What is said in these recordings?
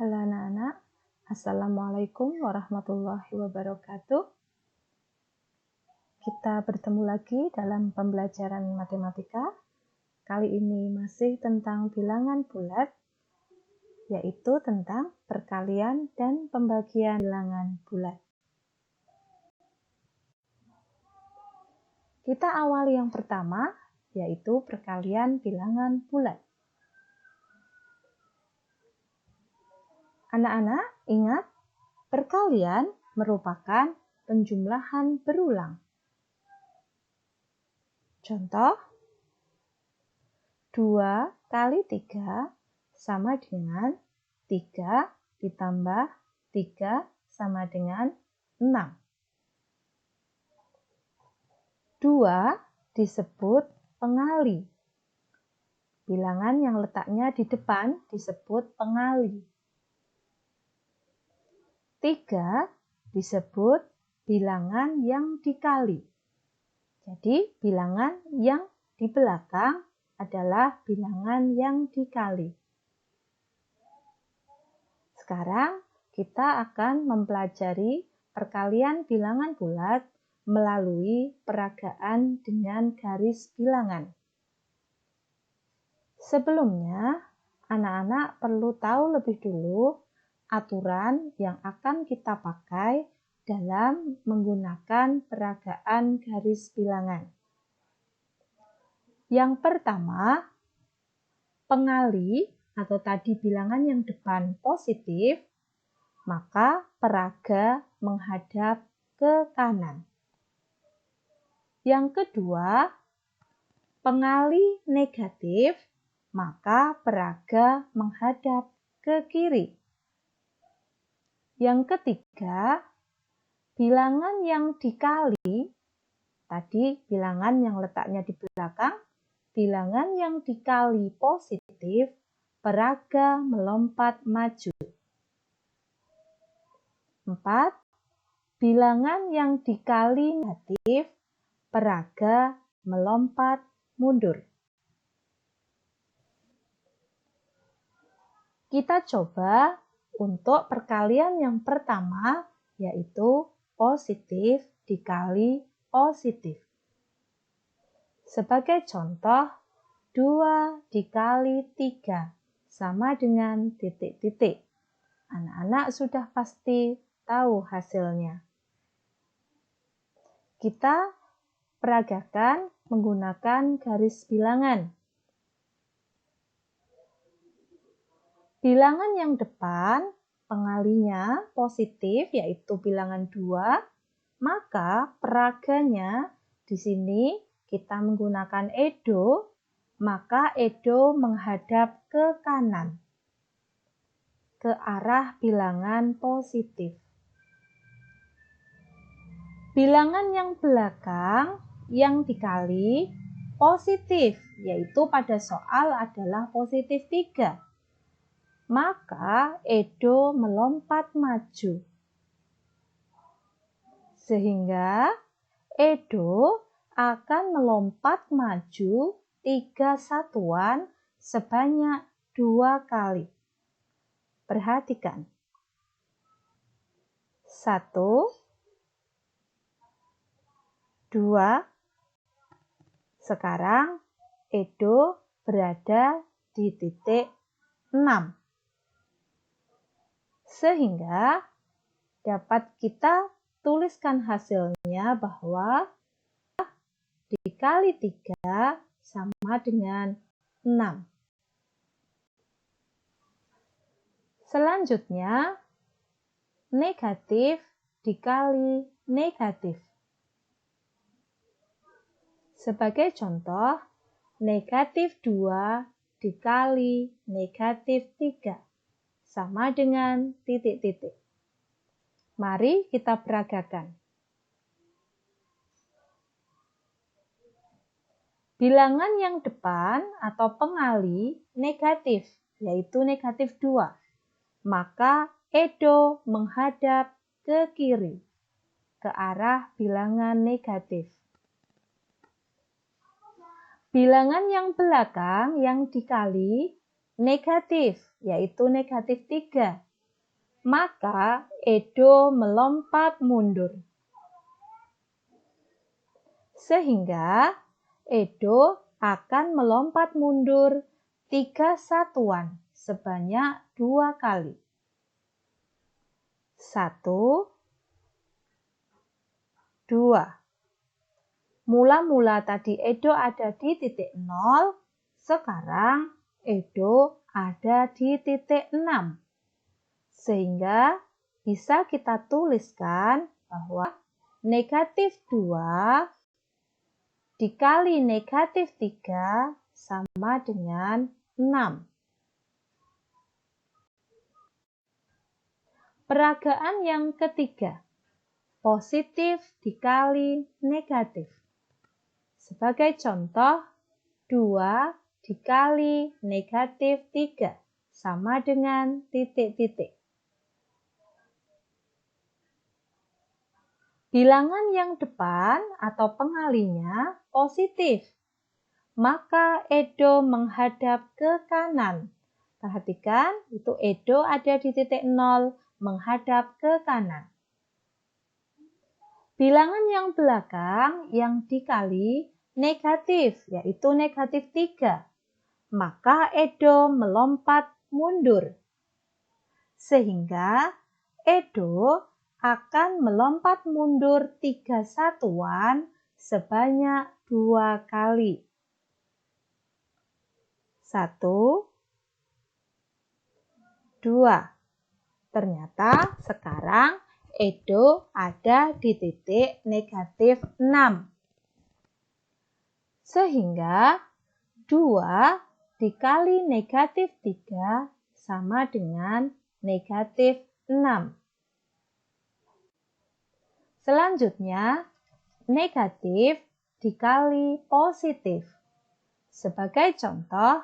Halo anak-anak, Assalamualaikum warahmatullahi wabarakatuh. Kita bertemu lagi dalam pembelajaran matematika. Kali ini masih tentang bilangan bulat, yaitu tentang perkalian dan pembagian bilangan bulat. Kita awali yang pertama, yaitu perkalian bilangan bulat. Anak-anak, ingat, perkalian merupakan penjumlahan berulang. Contoh, 2 kali 3 sama dengan 3 ditambah 3 sama dengan 6. 2 disebut pengali. Bilangan yang letaknya di depan disebut pengali. 3 disebut bilangan yang dikali. Jadi, bilangan yang di belakang adalah bilangan yang dikali. Sekarang, kita akan mempelajari perkalian bilangan bulat melalui peragaan dengan garis bilangan. Sebelumnya, anak-anak perlu tahu lebih dulu aturan yang akan kita pakai dalam menggunakan peragaan garis bilangan. Yang pertama, pengali atau tadi bilangan yang depan positif, maka peraga menghadap ke kanan. Yang kedua, pengali negatif, maka peraga menghadap ke kiri. Yang ketiga, bilangan yang dikali, tadi bilangan yang letaknya di belakang, bilangan yang dikali positif, peraga melompat maju. 4. Bilangan yang dikali negatif, peraga melompat mundur. Kita coba untuk perkalian yang pertama, yaitu positif dikali positif. Sebagai contoh, 2 dikali 3 sama dengan titik-titik. Anak-anak sudah pasti tahu hasilnya. Kita peragakan menggunakan garis bilangan. Bilangan yang depan, pengalinya positif, yaitu bilangan 2, maka peraganya di sini kita menggunakan edo, maka edo menghadap ke kanan, ke arah bilangan positif. Bilangan yang belakang yang dikali positif, yaitu pada soal adalah positif 3. Maka edo melompat maju. Sehingga edo akan melompat maju 3 satuan sebanyak 2 kali. Perhatikan. 1, 2. Sekarang edo berada di titik 6. Sehingga dapat kita tuliskan hasilnya bahwa dikali 3 sama dengan 6. Selanjutnya, negatif dikali negatif. Sebagai contoh, negatif 2 dikali negatif 3 sama dengan titik-titik. Mari kita peragakan. Bilangan yang depan atau pengali negatif, yaitu negatif 2. Maka edo menghadap ke kiri, ke arah bilangan negatif. Bilangan yang belakang yang dikali negatif, yaitu negatif 3. maka Edo melompat mundur. Sehingga Edo akan melompat mundur 3 satuan sebanyak 2 kali. 1, 2. Mula-mula tadi Edo ada di titik 0, sekarang Edo ada di titik 6. Sehingga bisa kita tuliskan bahwa negatif 2 dikali negatif 3 sama dengan 6. Peragaan yang ketiga, positif dikali negatif. Sebagai contoh, 2 dikali negatif 3 sama dengan titik-titik. Bilangan yang depan atau pengalinya positif, maka Edo menghadap ke kanan. Perhatikan, itu Edo ada di titik 0, menghadap ke kanan. Bilangan yang belakang yang dikali negatif, yaitu negatif 3. Maka Edo melompat mundur. Sehingga Edo akan melompat mundur 3 satuan sebanyak 2 kali. 1, 2. Ternyata sekarang Edo ada di titik negatif 6. Sehingga 2 dikali negatif 3 sama dengan negatif 6. Selanjutnya, negatif dikali positif. Sebagai contoh,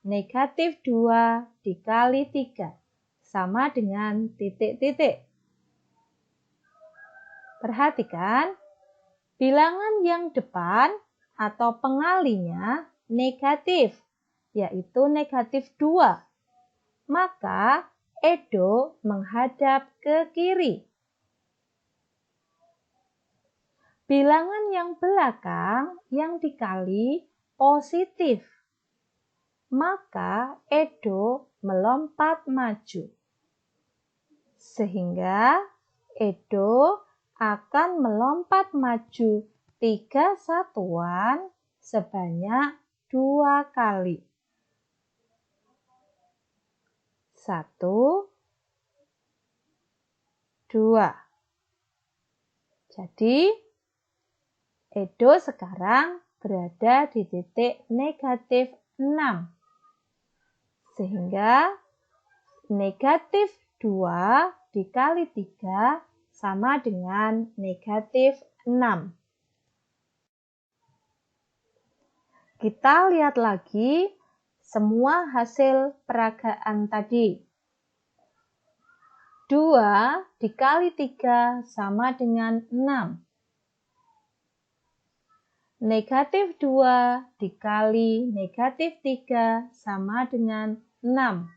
negatif 2 dikali 3 sama dengan titik-titik. Perhatikan, bilangan yang depan atau pengalinya negatif, yaitu negatif 2. Maka Edo menghadap ke kiri. Bilangan yang belakang yang dikali positif, maka Edo melompat maju. Sehingga Edo akan melompat maju 3 satuan sebanyak 2 kali. 1, 2. Jadi, Edo sekarang berada di titik negatif 6. Sehingga negatif 2 dikali 3 sama dengan negatif 6. Kita lihat lagi semua hasil peragaan tadi. 2 dikali 3 sama dengan 6. Negatif 2 dikali negatif 3 sama dengan 6.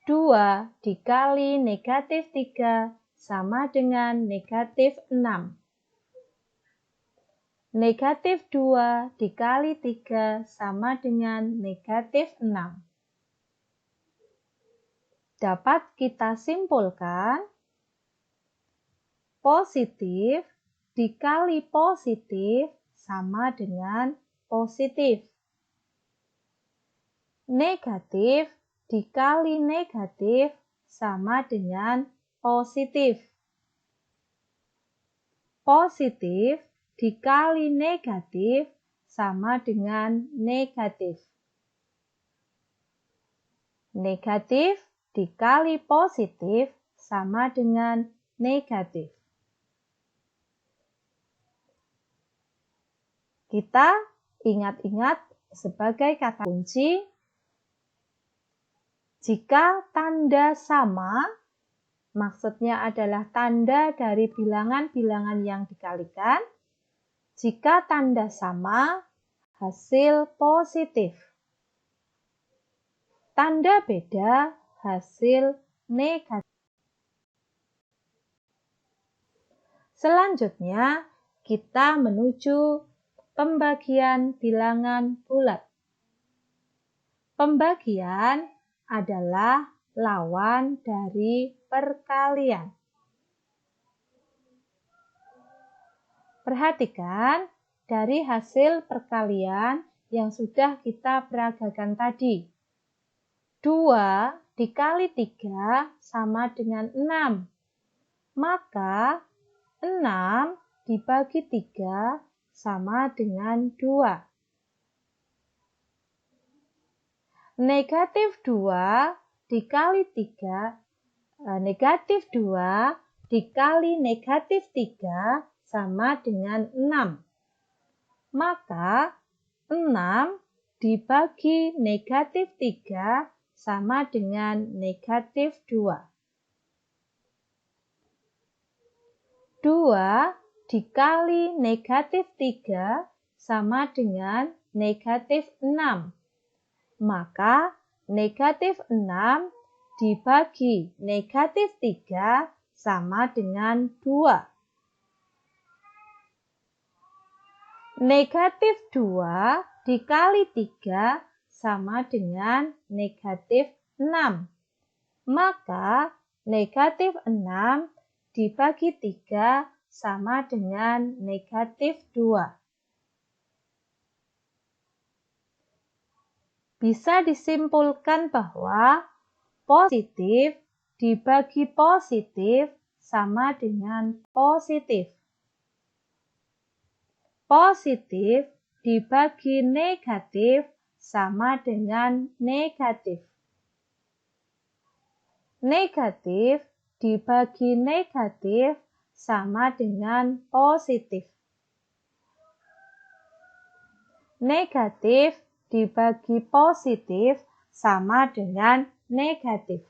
2 dikali negatif 3 sama dengan negatif 6. Negatif 2 dikali 3 sama dengan negatif 6. Dapat kita simpulkan, positif dikali positif sama dengan positif. Negatif dikali negatif sama dengan positif. Positif dikali negatif sama dengan negatif. Negatif dikali positif sama dengan negatif. Kita ingat-ingat sebagai kata kunci, jika tanda sama, maksudnya adalah tanda dari bilangan-bilangan yang dikalikan. Jika tanda sama, hasil positif. Tanda beda, hasil negatif. Selanjutnya, kita menuju pembagian bilangan bulat. Pembagian adalah lawan dari perkalian. Perhatikan dari hasil perkalian yang sudah kita peragakan tadi. 2 dikali 3 sama dengan 6. Maka 6 dibagi 3 sama dengan 2. Negatif 2 dikali 3, negatif 2 dikali negatif 3 sama dengan 6. Maka 6 dibagi negatif 3 sama dengan negatif 2. 2 dikali negatif 3 sama dengan negatif 6. Maka negatif 6 dibagi negatif 3 sama dengan 2. Negatif 2 dikali 3 sama dengan negatif 6. Maka negatif 6 dibagi 3 sama dengan negatif 2. Bisa disimpulkan bahwa positif dibagi positif sama dengan positif. Positif dibagi negatif sama dengan negatif. Negatif dibagi negatif sama dengan positif. Negatif dibagi positif sama dengan negatif.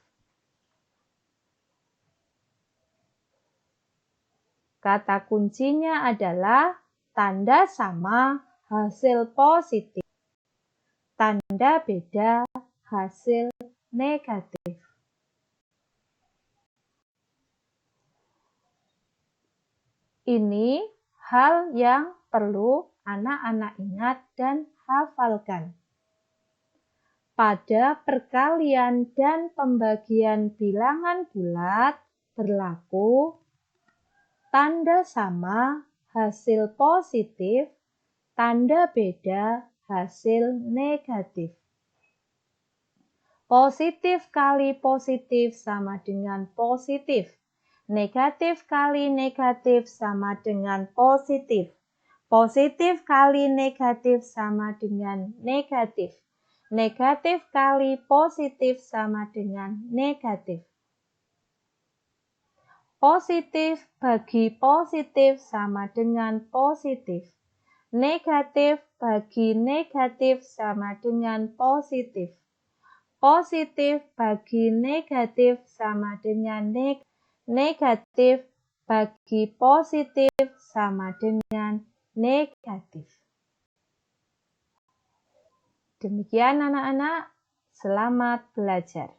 Kata kuncinya adalah tanda sama hasil positif, tanda beda hasil negatif. Ini hal yang perlu anak-anak ingat dan hafalkan. Pada perkalian dan pembagian bilangan bulat berlaku tanda sama hasil positif, tanda beda hasil negatif. Positif kali positif sama dengan positif. Negatif kali negatif sama dengan positif. Positif kali negatif sama dengan negatif. Negatif kali positif sama dengan negatif. Positif bagi positif sama dengan positif. Negatif bagi negatif sama dengan positif. Positif bagi negatif sama dengan negatif. Negatif bagi positif sama dengan negatif. Demikian anak-anak, selamat belajar.